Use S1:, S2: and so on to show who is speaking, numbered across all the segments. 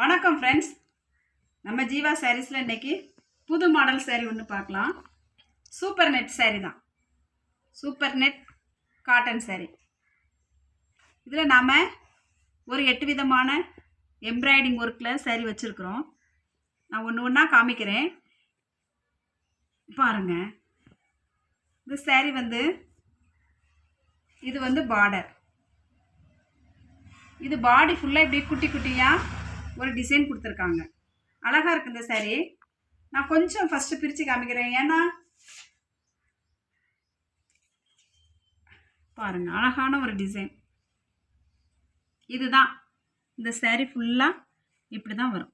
S1: வணக்கம் ஃப்ரெண்ட்ஸ். நம்ம ஜீவா சாரீஸில் இன்றைக்கி புது மாடல் சாரீ ஒன்று பார்க்கலாம். சூப்பர் நெட் சாரீ தான். Super net cotton sari. இதில் நாம் ஒரு 8 விதமான எம்ப்ராய்டிங் ஒர்க்கில் சாரீ வச்சுருக்குறோம். நான் ஒன்று ஒன்றா காமிக்கிறேன் பாருங்கள். இந்த சாரீ இது பார்டர். இது பாடி ஃபுல்லாக இப்படி குட்டி குட்டியாக ஒரு டிசைன் கொடுத்துருக்காங்க. அழகாக இருக்குது இந்த சாரீ. நான் கொஞ்சம் ஃபஸ்ட்டு பிரித்து காமிக்கிறேன். ஏன்னா பாருங்கள், அழகான ஒரு டிசைன். இதுதான் இந்த சாரீ ஃபுல்லாக இப்படி தான் வரும்.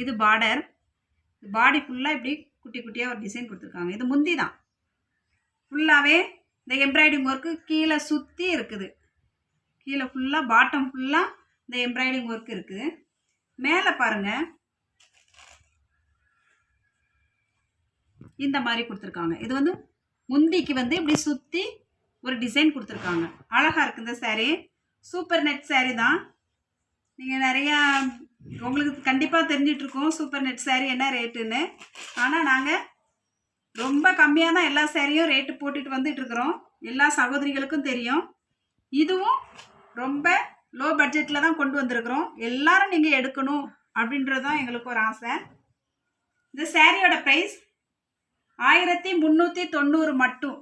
S1: இது பார்டர். பாடி ஃபுல்லாக இப்படி குட்டி குட்டியாக ஒரு டிசைன் கொடுத்துருக்காங்க. இது முந்தி தான். ஃபுல்லாகவே இந்த எம்ப்ராய்டிங் ஒர்க்கு கீழே சுற்றி இருக்குது. கீழே ஃபுல்லாக பாட்டம் ஃபுல்லாக இந்த எம்ப்ராய்டிங் ஒர்க் இருக்குது. மேலே பாருங்கள், இந்த மாதிரி கொடுத்துருக்காங்க. இது முந்திக்கு இப்படி சுற்றி ஒரு டிசைன் கொடுத்துருக்காங்க. அழகாக இருக்குது இந்த சாரீ. சூப்பர் நெட் சாரீ தான். நீங்கள் நிறையா உங்களுக்கு கண்டிப்பாக தெரிஞ்சிட்ருக்கோம் சூப்பர் நெட் சாரீ என்ன ரேட்டுன்னு. ஆனால் நாங்கள் ரொம்ப கம்மியாக தான் எல்லா சாரியும் ரேட்டு போட்டுட்டு வந்துட்டுருக்குறோம். எல்லா சகோதரிகளுக்கும் தெரியும். இதுவும் ரொம்ப லோ பட்ஜெட்டில் தான் கொண்டு வந்திருக்கிறோம். எல்லாரும் நீங்கள் எடுக்கணும் அப்படின்றது தான் எங்களுக்கு ஒரு ஆசை. இந்த சாரியோட ப்ரைஸ் 1390 மட்டும்.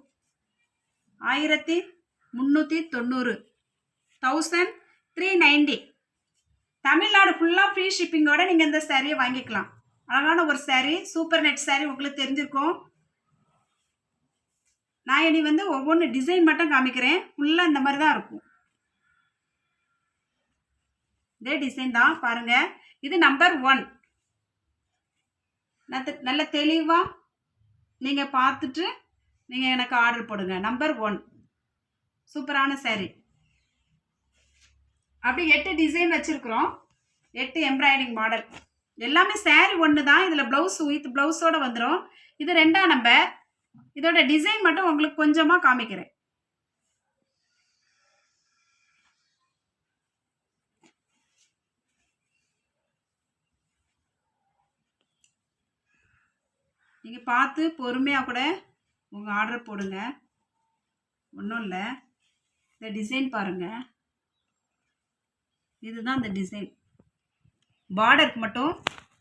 S1: 1390, 1390. தமிழ்நாடு ஃபுல்லாக ஃப்ரீ ஷிப்பிங்கோட நீங்கள் இந்த சாரியை வாங்கிக்கலாம். அழகான ஒரு சாரீ, சூப்பர் நெட் சாரீ. உங்களுக்கு தெரிஞ்சிருக்கும். நான் இனி ஒவ்வொன்று டிசைன் மட்டும் காமிக்கிறேன். ஃபுல்லாக இந்த மாதிரி தான் இருக்கும். இதே டிசைன் தான் பாருங்கள். இது நம்பர் 1. நல்ல தெளிவாக நீங்கள் பார்த்துட்டு நீங்கள் எனக்கு ஆர்டர் போடுங்க. நம்பர் 1 சூப்பரான சாரீ. அப்படி 8 டிசைன் வச்சுருக்குறோம். 8 எம்ப்ராய்டிங் மாடல். எல்லாமே சாரீ ஒன்று தான். இதில் ப்ளவுஸ் வித் ப்ளவுஸோடு வந்துடும். இது 2ஆம் நம்பர். இதோட டிசைன் மட்டும் உங்களுக்கு கொஞ்சமாக காமிக்கிறேன். நீங்கள் பார்த்து பொறுமையாக கூட உங்கள் ஆர்டர் போடுங்க. ஒன்றும் இல்லை. இந்த டிசைன் பாருங்கள். இதுதான் இந்த டிசைன். பார்டருக்கு மட்டும்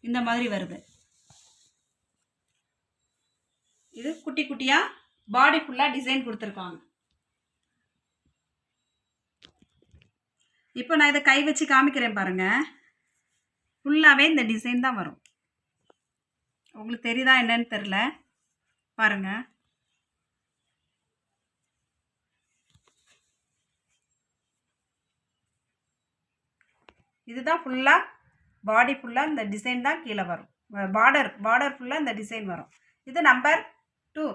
S1: இந்த மாதிரி வருது. இது குட்டி குட்டியாக பாடி ஃபுல்லாக டிசைன் கொடுத்துருக்காங்க. இப்போ நான் இதை கை வச்சு காமிக்கிறேன் பாருங்கள். ஃபுல்லாகவே இந்த டிசைன் தான் வரும். உங்களுக்கு தெரியுதா என்னன்னு தெரில பாருங்கள். இதுதான் ஃபுல்லாக பாடி ஃபுல்லாக இந்த டிசைன் தான் கீழே வரும். பார்டர் ஃபுல்லாக இந்த டிசைன் வரும். இது நம்பர் 2.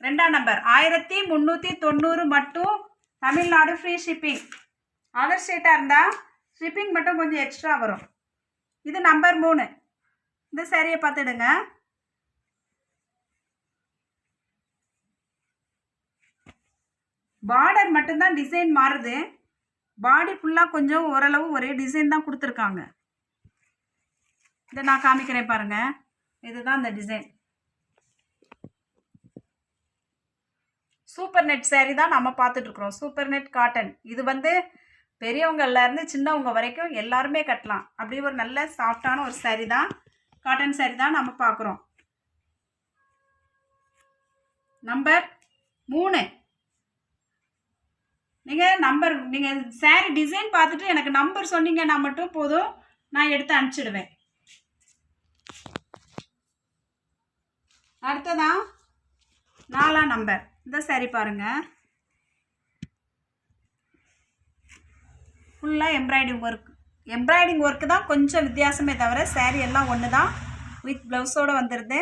S1: 2ஆம் நம்பர் 1390 மட்டும். Tamil Nadu free shipping. அதர் ஸ்டேட்டாக இருந்தால் ஷிப்பிங் மட்டும் கொஞ்சம் எக்ஸ்ட்ரா வரும். இது நம்பர் 3. இந்த சாரியை பார்த்துடுங்க. பார்டர் மட்டும்தான் டிசைன் மாறுது. பாடி ஃபுல்லாக கொஞ்சம் ஓரளவு ஒரே டிசைன் தான் கொடுத்துருக்காங்க. இதை நான் காமிக்கிறேன் பாருங்கள். இதுதான் இந்த டிசைன். சூப்பர் நெட் சாரீ தான் நம்ம பார்த்துட்ருக்குறோம். Super net cotton. இது பெரியவங்கள்லேருந்து சின்னவங்க வரைக்கும் எல்லாருமே கட்டலாம். அப்படி ஒரு நல்ல சாஃப்டான ஒரு சாரீ தான். காட்டன் சாரீ தான் நம்ம பார்க்குறோம். நம்பர் 3. நீங்கள் சாரீ டிசைன் பார்த்துட்டு எனக்கு நம்பர் சொன்னீங்கன்னா மட்டும் போதும், நான் எடுத்து அனுப்பிச்சிடுவேன். அடுத்ததான் 4ஆம் நம்பர். இந்த சாரீ பாருங்கள். ஃபுல்லாக எம்ப்ராய்டிங் ஒர்க்கு தான் கொஞ்சம் வித்தியாசமே தவிர சாரீ எல்லாம் ஒன்று தான். வித் ப்ளவுஸோடு வந்துடுது.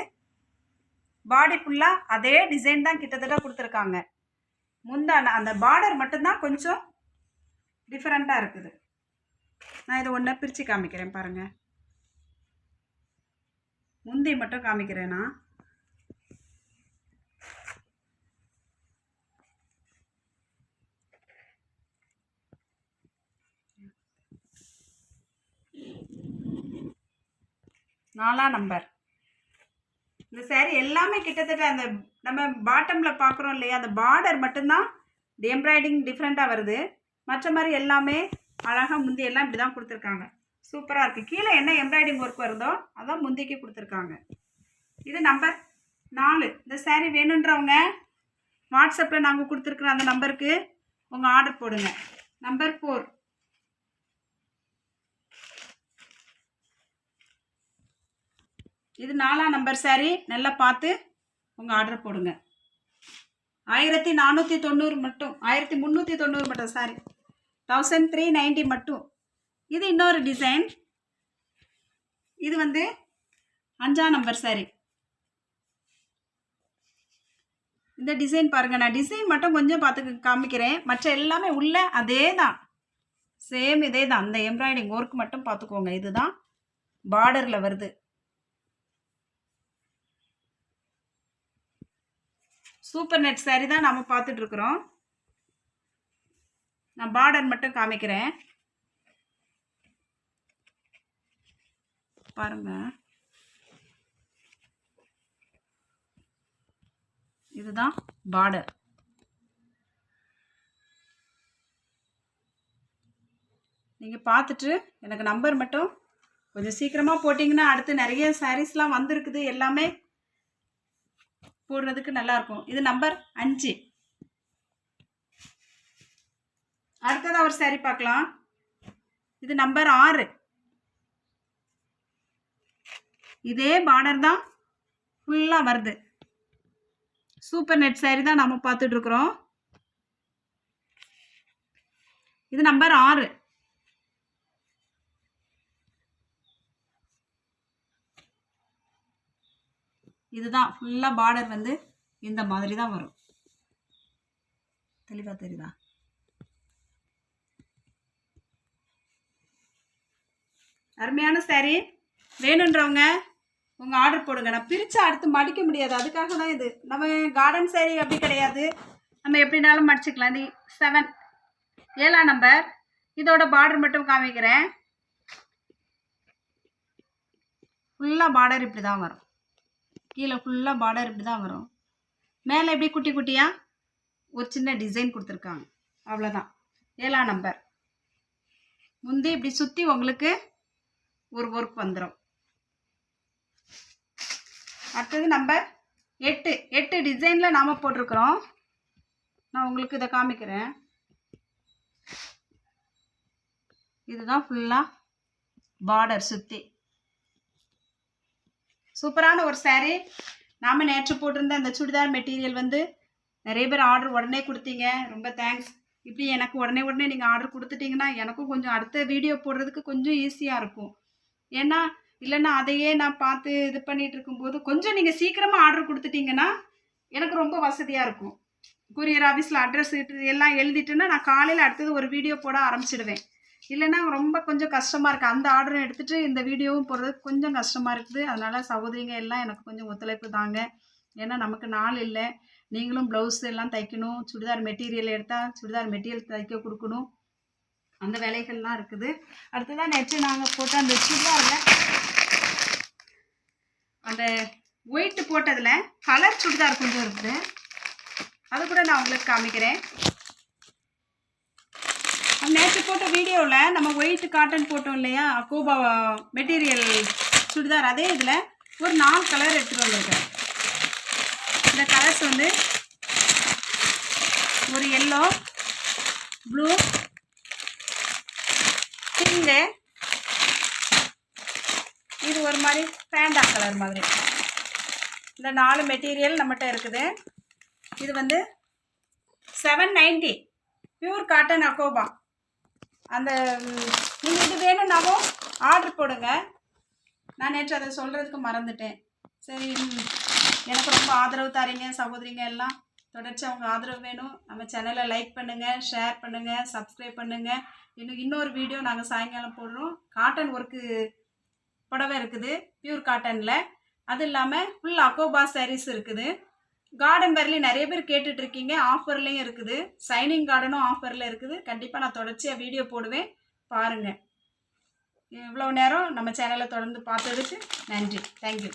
S1: பாடி ஃபுல்லாக அதே டிசைன் தான் கிட்டத்தட்ட கொடுத்துருக்காங்க. அந்த பார்டர் மட்டும்தான் கொஞ்சம் டிஃப்ரெண்ட்டாக இருக்குது. நான் இதை ஒன்றை பிரித்து காமிக்கிறேன் பாருங்கள். முந்தி மட்டும் காமிக்கிறேன்னா 4ஆம் நம்பர். இந்த saree எல்லாமே கிட்டத்தட்ட அந்த நம்ம பாட்டமில் பார்க்குறோம் இல்லையா, அந்த பார்டர் மட்டும்தான் எம்ப்ராய்டிங் டிஃப்ரெண்ட்டாக வருது. மற்ற மாதிரி எல்லாமே அழகாக முந்தி எல்லாம் இப்படி தான் கொடுத்துருக்காங்க. சூப்பராக இருக்குது. கீழே என்ன எம்ப்ராய்டிங் ஒர்க் வருதோ அதான் முந்திக்கு கொடுத்துருக்காங்க. இது நம்பர் 4. இந்த saree வேணுன்றவங்க வாட்ஸ்அப்பில் நாங்கள் கொடுத்துருக்குற அந்த நம்பருக்கு உங்கள் ஆர்டர் போடுங்க. நம்பர் 4. இது 4ஆம் நம்பர் saree. நல்லா பார்த்து உங்கள் ஆர்டர் போடுங்க. 1490 மட்டும், 1390 மட்டும். சாரி, 1390 மட்டும். இது இன்னொரு டிசைன். இது வந்து 5ஆம் நம்பர் saree. இந்த டிசைன் பாருங்கள். நான் டிசைன் மட்டும் கொஞ்சம் பார்த்து காமிக்கிறேன். மற்ற எல்லாமே உள்ள அதே தான், சேம் இதே தான். அந்த எம்ப்ராய்டிங் ஒர்க் மட்டும் பார்த்துக்கோங்க. இதுதான் பார்டரில் வருது. சூப்பர் நெட் saree தான் நாம் பார்த்துட்ருக்குறோம். நான் பார்டர் மட்டும் காமிக்கிறேன் பாருங்க. இதுதான் பார்டர். நீங்கள் பார்த்துட்டு எனக்கு நம்பர் மட்டும் கொஞ்சம் சீக்கிரமாக போட்டிங்கன்னா அடுத்து நிறைய சாரீஸ்லாம் வந்திருக்குது, எல்லாமே போடுறதுக்கு நல்லாயிருக்கும். இது நம்பர் 5. அடுத்ததாக ஒரு saree பார்க்கலாம். இது நம்பர் 6. இதே பார்டர் தான் ஃபுல்லாக வருது. சூப்பர் நெட் saree தான் நம்ம பார்த்துட்ருக்குறோம். இது நம்பர் 6. இதுதான் ஃபுல்லாக பார்டர் வந்து இந்த மாதிரி தான் வரும். தெளிவாக தெரியுதா? அருமையான saree. வேணுன்றவங்க உங்கள் ஆர்டர் போடுங்க. நான் பிரித்து அடுத்து மடிக்க முடியாது, அதுக்காக தான் இது. நம்ம கார்டன் saree அப்படி கிடையாது, நம்ம எப்படினாலும் மடிச்சுக்கலாம். இது 7, 7ஆம் நம்பர். இதோட பார்டர் மட்டும் காமிக்கிறேன். ஃபுல்லாக பார்டர் இப்படி தான் வரும். கீழே ஃபுல்லாக பார்டர் இப்படி தான் வரும். மேலே எப்படி குட்டி குட்டியாக ஒரு சின்ன டிசைன் கொடுத்துருக்காங்க, அவ்வளோதான். 7ஆம் நம்பர். முந்தி இப்படி சுற்றி உங்களுக்கு ஒரு ஒர்க் வந்துடும். அடுத்தது நம்பர் 8. 8 டிசைனில் நாம் போட்டிருக்கிறோம். நான் உங்களுக்கு இதை காமிக்கிறேன். இதுதான் ஃபுல்லாக பார்டர் சுற்றி. சூப்பரான ஒரு saree. நாம் நேற்று போட்டிருந்த அந்த சுடிதார் மெட்டீரியல் வந்து நிறைய பேர் ஆர்டர் உடனே கொடுத்தீங்க, ரொம்ப தேங்க்ஸ். இப்படி எனக்கு உடனே நீங்கள் ஆர்டர் கொடுத்துட்டிங்கன்னா எனக்கும் கொஞ்சம் அடுத்த வீடியோ போடுறதுக்கு கொஞ்சம் ஈஸியாக இருக்கும். ஏன்னா இல்லைன்னா அதையே நான் பார்த்து இது பண்ணிகிட்டு இருக்கும்போது கொஞ்சம் நீங்கள் சீக்கிரமாக ஆர்டர் கொடுத்துட்டிங்கன்னா எனக்கு ரொம்ப வசதியாக இருக்கும். கொரியர் ஆஃபீஸில் அட்ரஸ் எல்லாம் எழுதிட்டுன்னா நான் காலையில் அடுத்தது ஒரு வீடியோ போட ஆரம்பிச்சிடுவேன். இல்லைன்னா ரொம்ப கொஞ்சம் கஷ்டமாக இருக்குது. அந்த ஆர்டரை எடுத்துகிட்டு இந்த வீடியோவும் போடுறதுக்கு கொஞ்சம் கஷ்டமாக இருக்குது. அதனால் சகோதரிங்க எல்லாம் எனக்கு கொஞ்சம் ஒத்துழைப்பு தாங்க. ஏன்னா நமக்கு நாள் இல்லை. நீங்களும் ப்ளவுஸ் எல்லாம் தைக்கணும், சுடிதார் மெட்டீரியல் எடுத்தால் சுடிதார் மெட்டீரியல் தைக்க கொடுக்கணும், அந்த வேலைகள்லாம் இருக்குது. அடுத்ததான் நேற்று நாங்கள் போட்ட அந்த சுடிதாரில் அந்த ஒயிட்டு போட்டதில் கலர் சுடிதார் கொஞ்சம் இருக்குது, அது கூட நான் உங்களுக்கு காமிக்கிறேன். நேற்று போட்ட வீடியோவில் நம்ம ஒயிட் காட்டன் போட்டோம் இல்லையா, அக்கோபா மெட்டீரியல் சுடிதார், அதே இதில் ஒரு 4 கலர் எடுத்துகிட்டு வந்திருக்கேன். இந்த கலர்ஸ் வந்து ஒரு எல்லோ, ப்ளூ, பிங்கு, இது ஒரு மாதிரி பேண்டா கலர் மாதிரி. இந்த 4 மெட்டீரியல் நம்மகிட்ட இருக்குது. இது வந்து 790 பியூர் காட்டன் அக்கோபா. அந்த நீங்கள் இது வேணும்னாவும் ஆர்டர் போடுங்க. நான் நேற்று அதை சொல்கிறதுக்கு மறந்துட்டேன். சரி, எனக்கு ரொம்ப ஆதரவு தாரீங்க சகோதரிங்க எல்லாம். தொடர்ச்சி அவங்க ஆதரவு வேணும். நம்ம சேனலை லைக் பண்ணுங்கள், ஷேர் பண்ணுங்கள், சப்ஸ்கிரைப் பண்ணுங்கள். இன்னொரு வீடியோ நாங்கள் சாயங்காலம் போடுறோம். காட்டன் ஒர்க்கு புடவை இருக்குது பியூர் காட்டனில். அது இல்லாமல் ஃபுல் அக்கோபா சாரீஸ் இருக்குது. கார்டன் வேர்லி நிறைய பேர் கேட்டுட்ருக்கீங்க, ஆஃபர்லேயும் இருக்குது. சைனிங் கார்டனும் ஆஃபரில் இருக்குது. கண்டிப்பாக நான் தொடர்ச்சியாக வீடியோ போடுவேன், பாருங்கள். இவ்வளோ நேரம் நம்ம சேனலை தொடர்ந்து பார்த்ததுக்கு நன்றி. தேங்க்யூ.